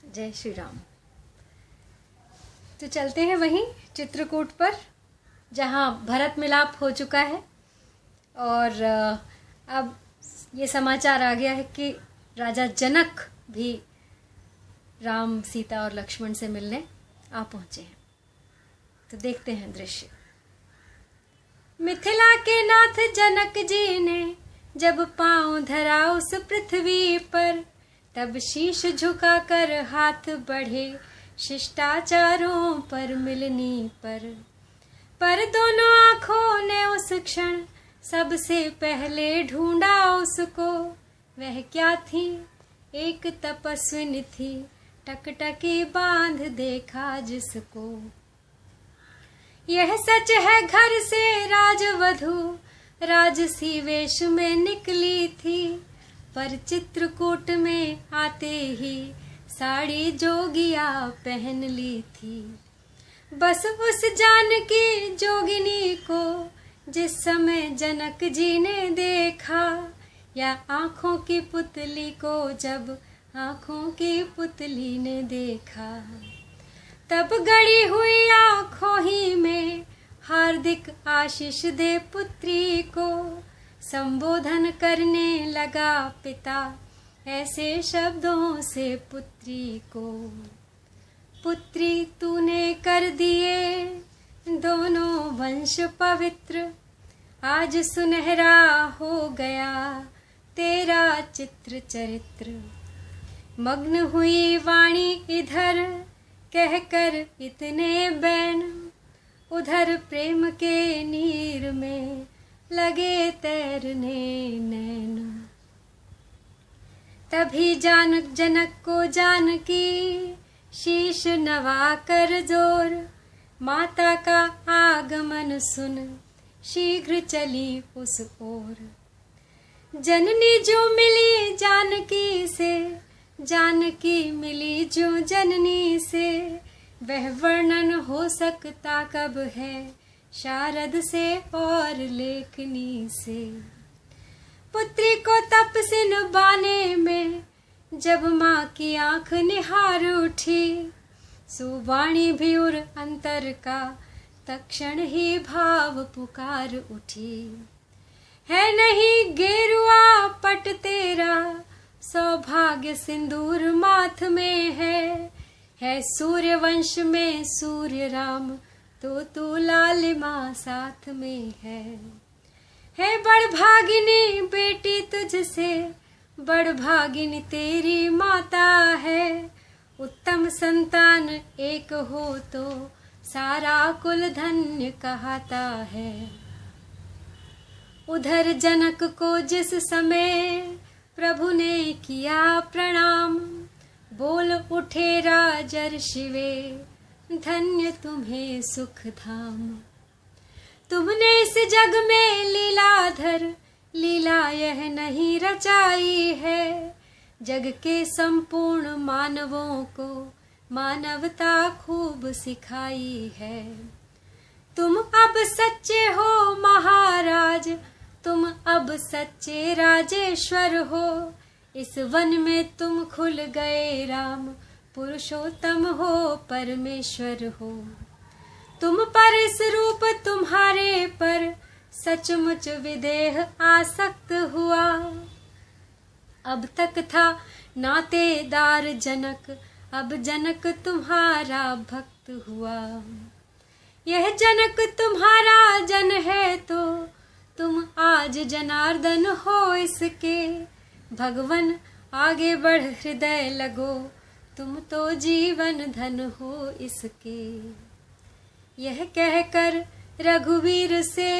जय श्री राम। तो चलते हैं वहीं चित्रकूट पर जहाँ भरत मिलाप हो चुका है और अब ये समाचार आ गया है कि राजा जनक भी राम, सीता और लक्ष्मण से मिलने आ पहुँचे हैं। तो देखते हैं दृश्य। मिथिला के नाथ जनक जी ने जब पांव धरा उस पृथ्वी पर, तब शीश झुका कर हाथ बढ़े शिष्टाचारों पर मिलनी पर दोनों आंखों ने उस क्षण सबसे पहले ढूंढा उसको। वह क्या थी? एक तपस्विनी थी, टकटकी बांध देखा जिसको। यह सच है घर से राजवधू राजसी वेश में निकली थी, पर चित्रकूट में आते ही साड़ी जोगिया पहन ली थी। बस उस जानकी जोगिनी को जिस समय जनक जी ने देखा, या आंखों की पुतली को जब आंखों की पुतली ने देखा, तब गड़ी हुई आंखों ही में हार्दिक आशीष दे पुत्री को। संबोधन करने लगा पिता ऐसे शब्दों से पुत्री को। पुत्री तूने कर दिए दोनों वंश पवित्र, आज सुनहरा हो गया तेरा चित्र चरित्र। मग्न हुई वाणी इधर कहकर इतने बैन, उधर प्रेम के नीर में लगे तैरने नैन। तभी जनक को जानकी शीश नवा कर जोर, माता का आगमन सुन शीघ्र चली उस ओर। जननी जो मिली जानकी से, जानकी मिली जो जननी से, वह वर्णन हो सकता कब है शारद से और लेखनी से। पुत्री को तपसिन बाने में जब माँ की आंख निहार उठी, सुवाणी भी उर अंतर का तक्षण ही भाव पुकार उठी। है नहीं गेरुआ पट तेरा, सौभाग्य सिंदूर माथ में है सूर्य वंश में सूर्य राम, तो तू लालिमा साथ में है बड़भागिनी बेटी तुझसे, बड़भागिनी तेरी माता है। उत्तम संतान एक हो तो सारा कुल धन्य कहता है। उधर जनक को जिस समय प्रभु ने किया प्रणाम, बोल उठे राजर्षिवे धन्य तुम्हें सुख धाम। तुमने इस जग में लीलाधर लीला यह नहीं रचाई है, जग के संपूर्ण मानवों को मानवता खूब सिखाई है। तुम अब सच्चे हो महाराज, तुम अब सच्चे राजेश्वर हो। इस वन में तुम खुल गए राम, पुरुषोत्तम हो परमेश्वर हो। तुम पर इस रूप तुम्हारे पर सचमुच विदेह आसक्त हुआ। अब तक था नातेदार जनक, अब जनक तुम्हारा भक्त हुआ। यह जनक तुम्हारा जन है तो तुम आज जनार्दन हो इसके। भगवन आगे बढ़ हृदय लगो, तुम तो जीवन धन हो इसके। यह कहकर रघुवीर से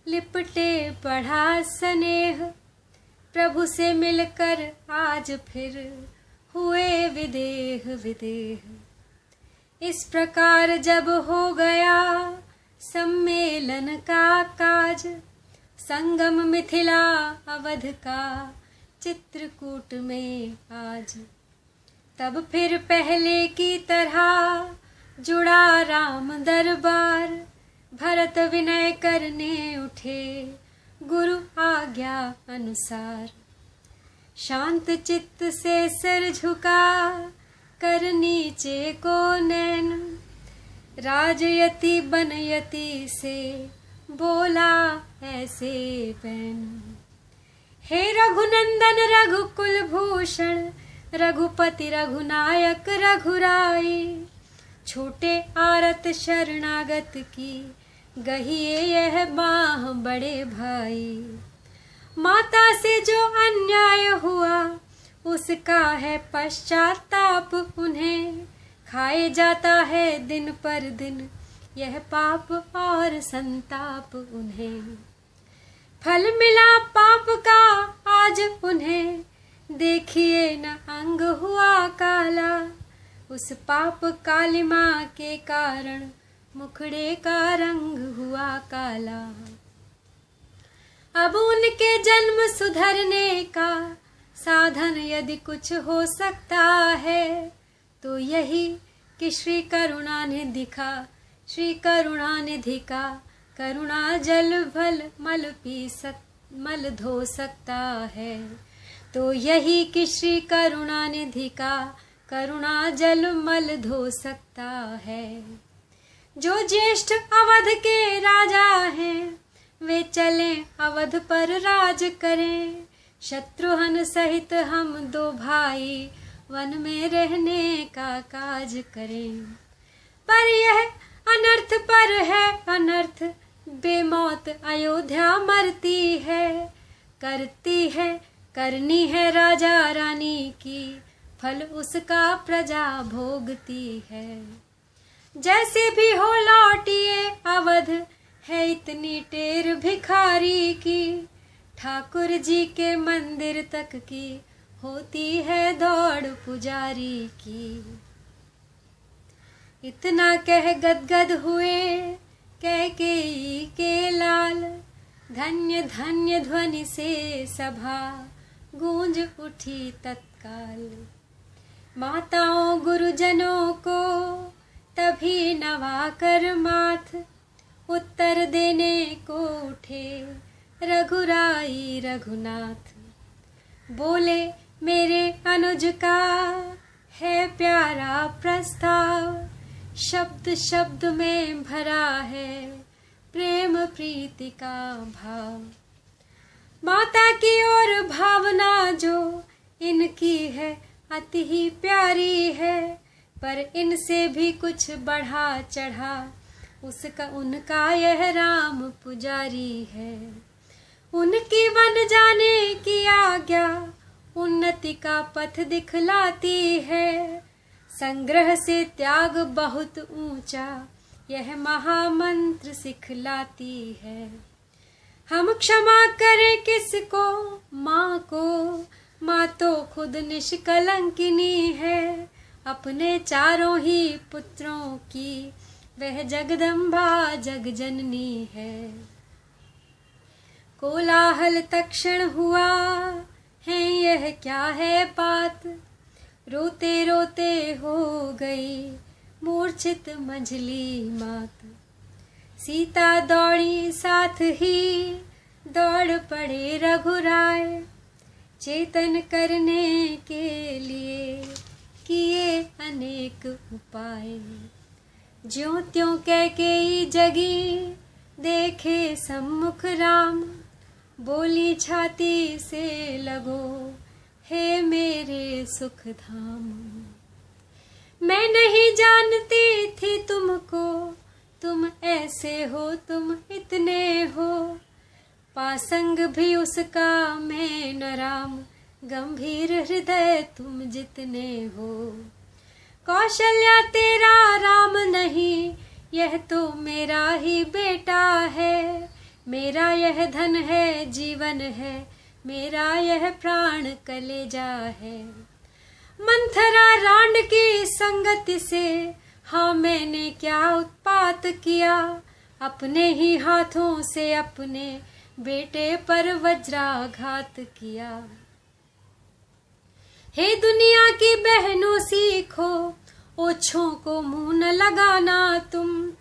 लिपटे पढ़ा स्नेह, प्रभु से मिलकर आज फिर हुए विदेह विदेह। इस प्रकार जब हो गया सम्मेलन का काज, संगम मिथिला अवध का चित्रकूट में आज। तब फिर पहले की तरह जुड़ा राम दरबार, भरत विनय करने उठे गुरु आज्ञा अनुसार। शांत चित्त से सिर झुका कर नीचे को नैन। राजयति बनयति से बोला ऐसे बैन। हे रघुनंदन रघुकुल भूषण, रघुपति रघुनायक रघुराई। छोटे आरत शरणागत की, गहिए यह बाह बड़े भाई। माता से जो अन्याय हुआ, उसका है पश्चाताप उन्हें। खाए जाता है दिन पर दिन, यह पाप और संताप उन्हें। फल मिला पाप का आज उन्हें, देखिए न अंग हुआ काला। उस पाप कालिमा के कारण, मुखड़े का रंग हुआ काला। अब उनके जन्म सुधरने का साधन यदि कुछ हो सकता है, तो यही कि श्री करुणानिधि का, श्री करुणानिधि का करुणा जल भल मल धो सकता है। तो यही कि श्री करुणानिधि का करुणा जल मल धो सकता है। जो ज्येष्ठ अवध के राजा हैं, वे चले अवध पर राज करें। शत्रुघ्न सहित हम दो भाई, वन में रहने का काज करें। पर यह अनर्थ पर है अनर्थ, बेमौत अयोध्या मरती है। करनी है राजा रानी की, फल उसका प्रजा भोगती है। जैसे भी हो लौटिए अवध, है इतनी टेर भिखारी की। ठाकुर जी के मंदिर तक की, होती है दौड़ पुजारी की। इतना कह गदगद हुए कैकेयी के लाल। धन्य धन्य ध्वनि से सभा गूंज उठी तत्काल। माताओं गुरुजनों को तभी नवा कर माथ, उत्तर देने को उठे रघुराई रघुनाथ। बोले मेरे अनुज का है प्यारा प्रस्ताव, शब्द शब्द में भरा है प्रेम प्रीति का भाव। माता की ओर भावना जो इनकी है अति ही प्यारी है, पर इनसे भी कुछ बढ़ा चढ़ा उसका उनका यह राम पुजारी है। उनकी बन जाने की आज्ञा उन्नति का पथ दिखलाती है। संग्रह से त्याग बहुत ऊंचा यह महामंत्र सिखलाती है। हम क्षमा करें किसको, माँ को, माँ तो खुद निष्कलंकिनी है। अपने चारों ही पुत्रों की वह जगदम्बा जगजननी है। कोलाहल तक्षण हुआ है यह क्या है बात, रोते रोते हो गई मूर्छित मंझली मात। सीता दौड़ी साथ ही दौड़ पड़े रघुराय, चेतन करने के लिए किए अनेक उपाय। ज्यों त्यों कैकेयी जगी देखे सम्मुख राम, बोली छाती से लगो हे मेरे सुख धाम। मैं नहीं जानती थी तुमको, तुम ऐसे हो, तुम इतने हो। पासंग भी उसका मैं न राम, गंभीर हृदय तुम जितने हो। कौशल्या तेरा राम नहीं, यह तो मेरा ही बेटा है। मेरा यह धन है, जीवन है, मेरा यह प्राण कलेजा है। मंथरा रांड की संगति से हाँ मैंने क्या उत्पात किया, अपने ही हाथों से अपने बेटे पर वज्राघात किया। हे दुनिया की बहनों सीखो, ओछों को मुंह न लगाना तुम।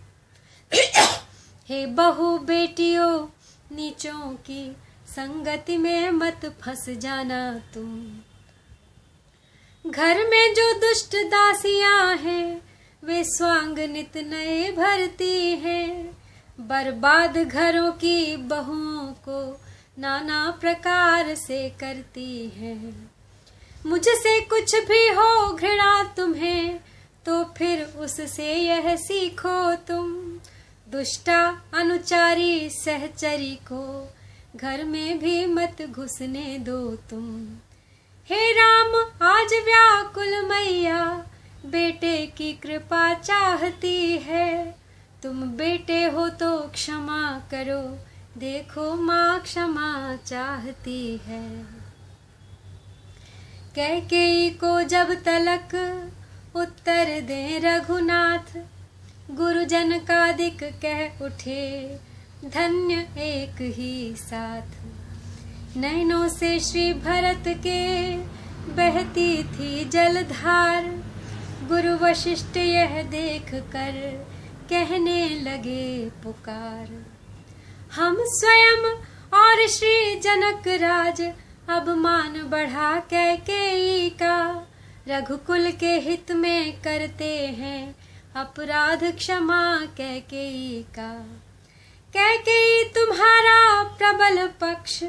हे बहू बेटियों नीचों की संगति में मत फंस जाना तुम। घर में जो दुष्ट दासियां हैं वे स्वांग नित नए भरती हैं। बर्बाद घरों की बहुओं को नाना प्रकार से करती हैं। मुझसे कुछ भी हो घृणा तुम्हें तो फिर उससे यह सीखो तुम। दुष्टा अनुचारी सहचरी को घर में भी मत घुसने दो तुम। हे राम आज व्याकुल मैया बेटे की कृपा चाहती है। तुम बेटे हो तो क्षमा करो, देखो माँ क्षमा चाहती है। कैकेयी को जब तलक उत्तर दे रघुनाथ, गुरुजन कादिक कह उठे धन्य एक ही साथ। नैनों से श्री भरत के बहती थी जलधार, गुरु वशिष्ठ यह देख कर कहने लगे पुकार। हम स्वयं और श्री जनक राज अब मान बढ़ा कैकेयी का, रघुकुल के हित में करते हैं अपराध क्षमा कैकेयी का। कैकेयी तुम्हारा प्रबल पक्ष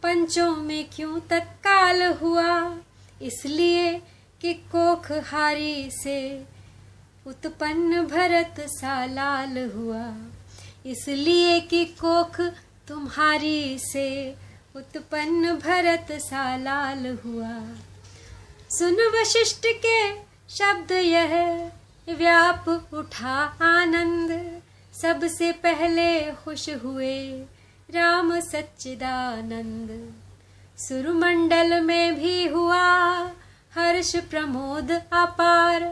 पंचों में क्यों तत्काल हुआ, इसलिए कि कोखहारी से उत्पन्न भरत सा लाल हुआ। इसलिए कि कोख तुम्हारी से उत्पन्न भरत सा लाल हुआ। सुन वशिष्ठ के शब्द यह व्याप उठा आनंद, सबसे पहले खुश हुए राम सच्चिदानंद। सुरमंडल में भी हुआ हर्ष प्रमोद अपार,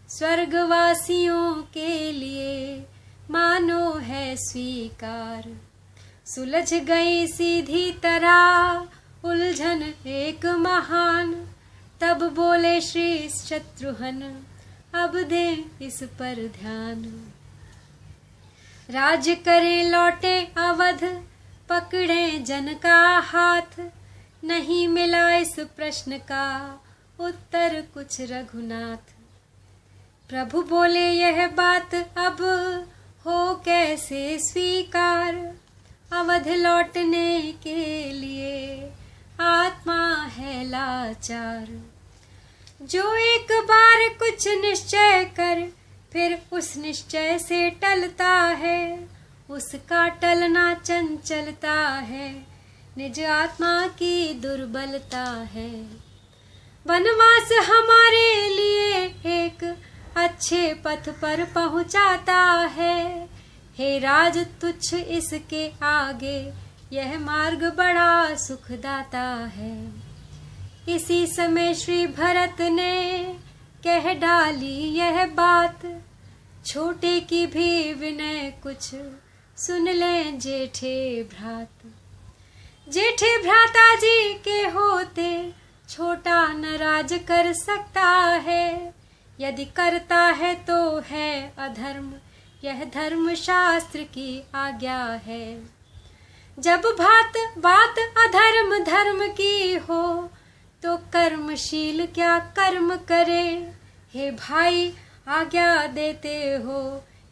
स्वर्गवासियों के लिए मानो है स्वीकार। सुलझ गई सीधी तरह उलझन एक महान, तब बोले श्री शत्रुघ्न अब दे इस पर ध्यान। राज करे लौटे अवध पकड़े जन का हाथ, नहीं मिला इस प्रश्न का उत्तर कुछ रघुनाथ। प्रभु बोले यह बात अब हो कैसे स्वीकार, अवध लौटने के लिए आत्मा है लाचार। जो एक बार कुछ निश्चय कर फिर उस निश्चय से टलता है, उसका टलना चंचलता है, निज आत्मा की दुर्बलता है। वनवास हमारे लिए एक अच्छे पथ पर पहुंचाता है, हे राज तुच्छ इसके आगे यह मार्ग बड़ा सुखदाता है। इसी समय श्री भरत ने कह डाली यह बात, छोटे की भी विनय कुछ सुन ले जेठे भ्रात। जेठे भ्राता जी के होते छोटा न राज कर सकता है, यदि करता है तो है अधर्म, यह धर्म शास्त्र की आज्ञा है। जब बात अधर्म धर्म की हो तो कर्मशील क्या कर्म करे, हे भाई आज्ञा देते हो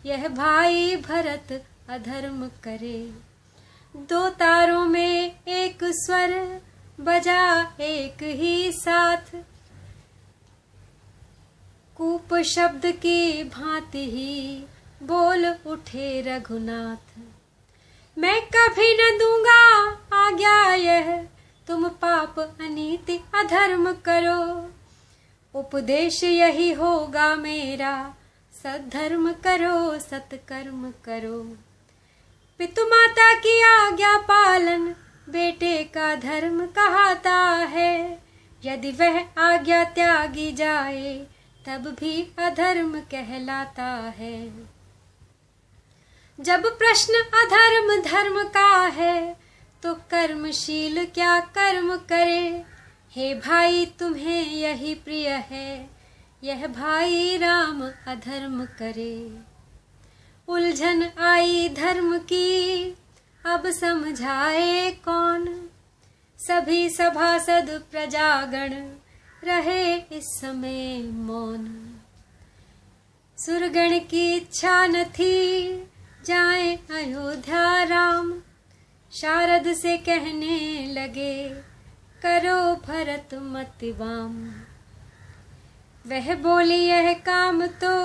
यह भाई भरत अधर्म करे। दो तारों में एक स्वर बजा एक ही साथ, कूप शब्द की भांति ही बोल उठे रघुनाथ। मैं कभी न दूंगा आज्ञा यह तुम पाप अनीति अधर्म करो, उपदेश यही होगा मेरा सद्धर्म करो सत्कर्म करो। पितु माता की आज्ञा पालन बेटे का धर्म कहता है, यदि वह आज्ञा त्यागी जाए तब भी अधर्म कहलाता है। जब प्रश्न अधर्म धर्म का है तो कर्मशील क्या कर्म करे, हे भाई तुम्हें यही प्रिय है यह भाई राम अधर्म करे। उलझन आई धर्म की अब समझाए कौन, सभी सभासद प्रजागण रहे इस समय मौन। सुरगण की इच्छा न थी जाए अयोध्या राम, शारद से कहने लगे करो भरत मत वाम। वह बोली यह काम तो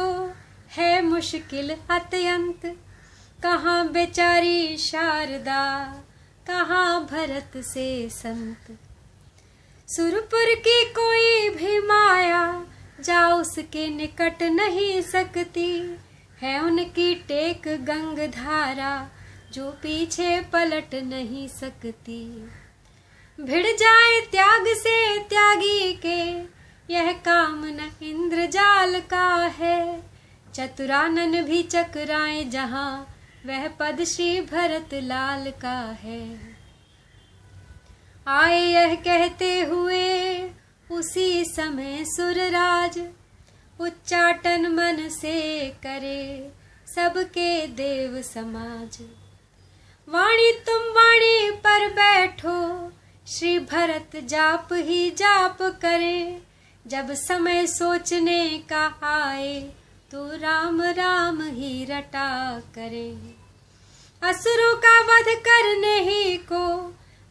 है मुश्किल अत्यंत, कहाँ बेचारी शारदा कहाँ भरत से संत। सुरपुर की कोई भी माया जा उसके निकट नहीं सकती, है उनकी टेक गंगधारा जो पीछे पलट नहीं सकती। भिड़ जाए त्याग से त्यागी के यह काम न इंद्रजाल का है, चतुरानन भी चकराए जहां वह पद श्री भरत लाल का है। आए यह कहते हुए उसी समय सुरराज, उच्चाटन मन से करे सबके देव समाज। वाणी तुम वाणी पर बैठो श्री भरत जाप ही जाप करे, जब समय सोचने का आए तो राम राम ही रटा करे। असुरों का वध करने ही को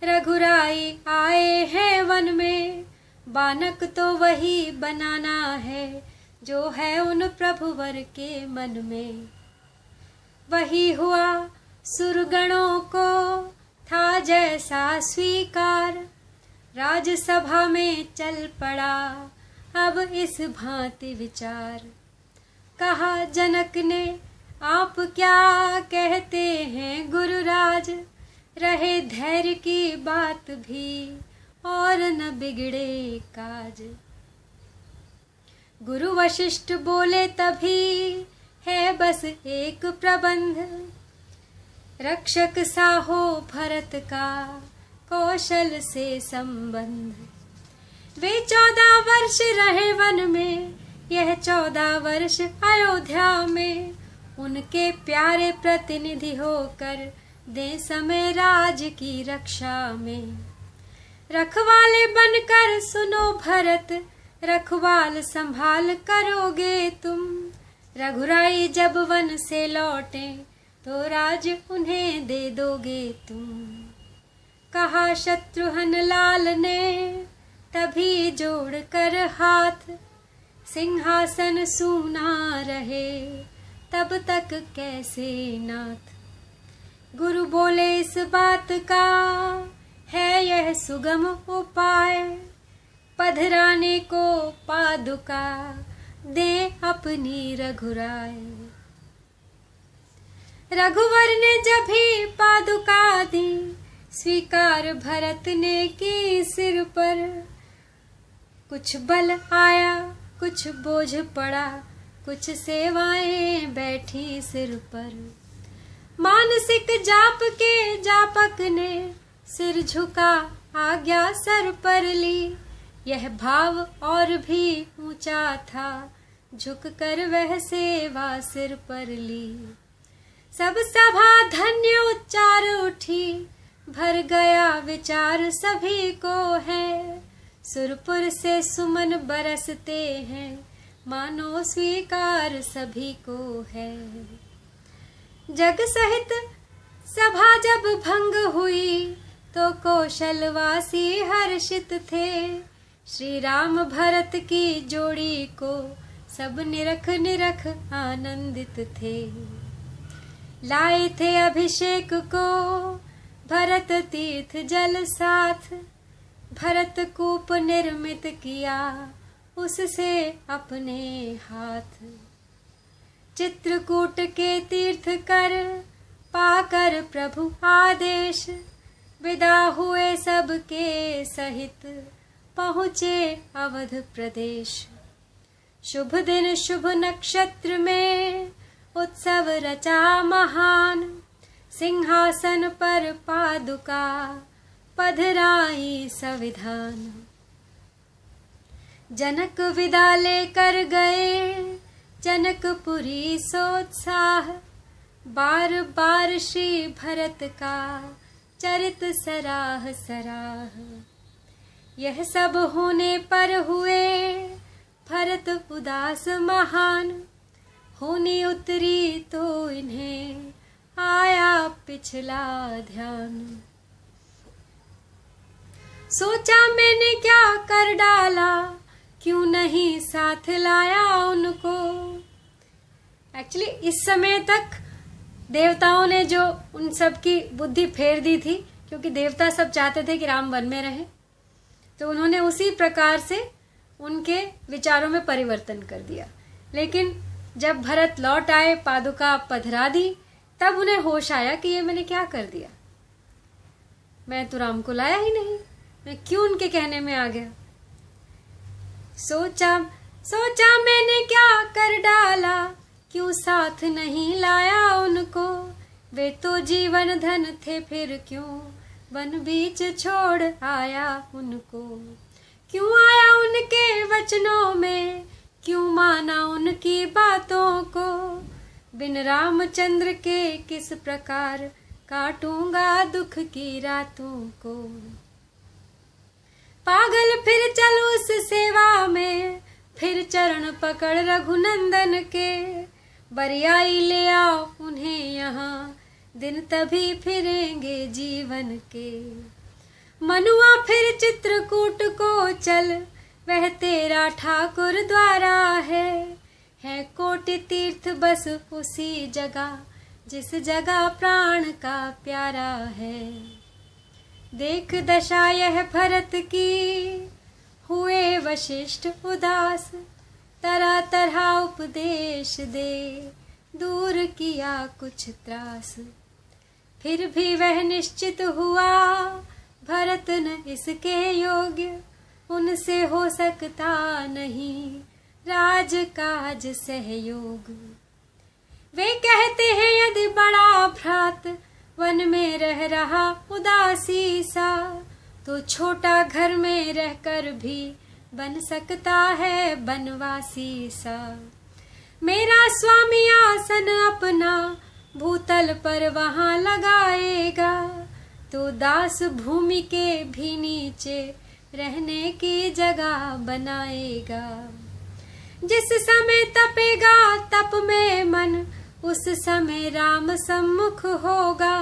रघुराई आए हैं वन में, बानक तो वही बनाना है जो है उन प्रभुवर के मन में। वही हुआ सुरगणों को था जैसा स्वीकार, राजसभा में चल पड़ा अब इस भांति विचार। कहा जनक ने आप क्या कहते हैं गुरुराज, रहे धैर्य की बात भी और न बिगड़े काज। गुरु वशिष्ठ बोले तभी है बस एक प्रबंध, रक्षक सा हो भरत का कौशल से संबंध। वे 14 वर्ष रहे वन में, यह 14 वर्ष अयोध्या में, उनके प्यारे प्रतिनिधि होकर दे समय राज की रक्षा में। रखवाले बनकर सुनो भरत, रखवाल संभाल करोगे तुम, रघुराई जब वन से लौटे तो राज उन्हें दे दोगे तुम। कहा शत्रुघ्न लाल ने तभी जोड़ कर हाथ, सिंहासन सूना रहे तब तक कैसे नाथ। गुरु बोले इस बात का है यह सुगम उपाय, पधराने को पादुका दे अपनी रघुराय। रघुवर ने जब भी पादुका दी, स्वीकार भरत ने की सिर पर। कुछ बल आया कुछ बोझ पड़ा, कुछ सेवाएं बैठी सिर पर। मानसिक जाप के जापक ने सिर झुका आज्ञा सर पर ली, यह भाव और भी ऊंचा था झुक कर वह सेवा सिर पर ली। सब सभा धन्य उच्चार उठी, भर गया विचार सभी को है। सुरपुर से सुमन बरसते हैं, मानो स्वीकार सभी को है। जग सहित सभा जब भंग हुई, तो कौशलवासी हर्षित थे। श्री राम भरत की जोड़ी को सब निरख निरख आनंदित थे। लाए थे अभिषेक को भरत तीर्थ जल साथ, भरत कूप निर्मित किया उससे अपने हाथ। चित्रकूट के तीर्थ कर पाकर प्रभु आदेश, विदा हुए सबके सहित पहुँचे अवध प्रदेश। शुभ दिन शुभ नक्षत्र में उत्सव रचा महान, सिंहासन पर पादुका पधराई संविधान। जनक विदा लेकर गए जनकपुरी सोत्साह, बार बार श्री भरत का चरित सराह सराह। यह सब होने पर हुए भरत उदास महान, होने उतरी तो इन्हें आया पिछला ध्यान। सोचा मैंने क्या कर डाला, क्यों नहीं साथ लाया उनको। एक्चुअली इस समय तक देवताओं ने जो उन सब की बुद्धि फेर दी थी, क्योंकि देवता सब चाहते थे कि राम वन में रहें, तो उन्होंने उसी प्रकार से उनके विचारों में परिवर्तन कर दिया। लेकिन जब भरत लौट आए, पादुका पधरा दी, तब उन्हें होश आया कि ये मैंने क्या कर दिया, मैं तो राम को लाया ही नहीं, मैं क्यों उनके कहने में आ गया। सोचा मैंने क्या कर डाला, क्यों साथ नहीं लाया उनको। वे तो जीवन धन थे, फिर क्यों वन बीच छोड़ आया उनको। क्यों आया उनके वचनों में, क्यों माना उनकी बातों को। बिन रामचंद्र के किस प्रकार काटूंगा दुख की रातों को। पागल फिर चल उस सेवा में, फिर चरण पकड़ रघुनंदन के। बरियाई ले आओ उन्हें यहाँ, दिन तभी फिरेंगे जीवन के। मनुआ फिर चित्रकूट को चल, वह तेरा ठाकुर द्वारा है कोटि तीर्थ बस उसी जगह, जिस जगह प्राण का प्यारा है। देख दशा यह भरत की, हुए वशिष्ठ उदास। तरह तरह उपदेश दे, दूर किया कुछ त्रास। फिर भी वह निश्चित हुआ, भरत न इसके योग्य। उनसे हो सकता नहीं राज काज सहयोग। वे कहते हैं यदि बड़ा भ्रात वन में रह रहा उदासी सा, तो छोटा घर में रहकर भी बन सकता है बनवासी सा। मेरा स्वामी आसन अपना भूतल पर वहां लगाएगा, तो दास भूमि के भी नीचे रहने की जगह बनाएगा। जिस समय तपेगा तप में मन, उस समय राम सम्मुख होगा।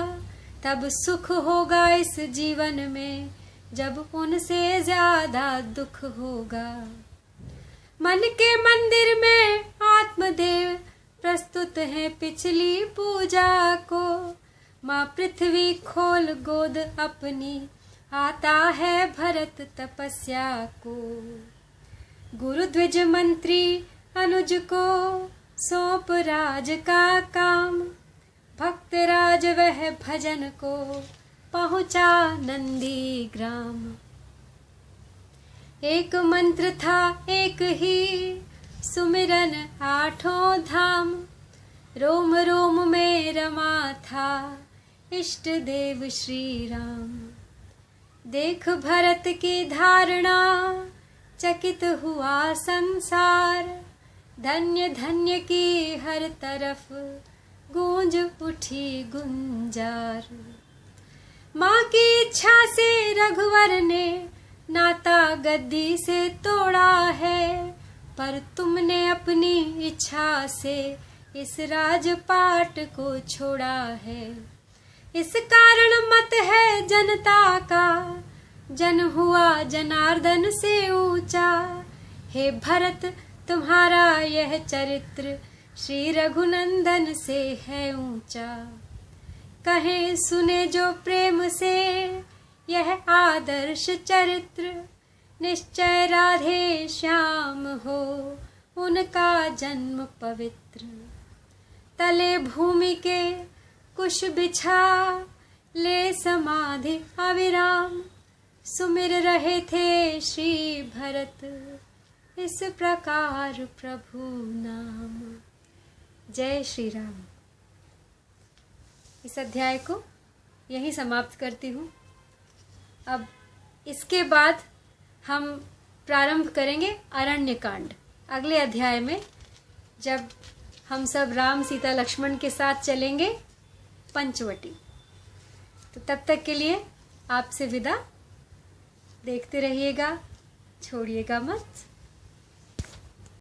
तब सुख होगा इस जीवन में, जब उनसे ज्यादा दुख होगा। मन के मंदिर में आत्मदेव प्रस्तुत है पिछली पूजा को। माँ पृथ्वी खोल गोद अपनी, आता है भरत तपस्या को। गुरु द्विज मंत्री अनुज को सौंप राज का काम। भक्त राज वह भजन को पहुंचा नंदी ग्राम। एक मंत्र था एक ही, सुमिरन आठों धाम। रोम रोम में रमा था इष्ट देव श्री राम। देख भरत की धारणा, चकित हुआ संसार। धन्य धन्य की हर तरफ गूंज उठी गुंजार। माँ की इच्छा से रघुवर ने नाता गद्दी से तोड़ा है, पर तुमने अपनी इच्छा से इस राजपाट को छोड़ा है। इस कारण मत है जनता का, जन हुआ जनार्दन से ऊंचा। हे भरत तुम्हारा यह चरित्र, श्री रघुनंदन से है ऊंचा। कहे सुने जो प्रेम से यह आदर्श चरित्र, निश्चय राधे श्याम हो उनका जन्म पवित्र। तले भूमि के कुश बिछा, ले समाधि अविराम। सुमिर रहे थे श्री भरत, इस प्रकार प्रभु नाम। जय श्री राम। इस अध्याय को यहीं समाप्त करती हूँ। अब इसके बाद हम प्रारंभ करेंगे अरण्य कांड अगले अध्याय में, जब हम सब राम सीता लक्ष्मण के साथ चलेंगे पंचवटी। तो तब तक के लिए आपसे विदा। देखते रहिएगा, छोड़िएगा मत।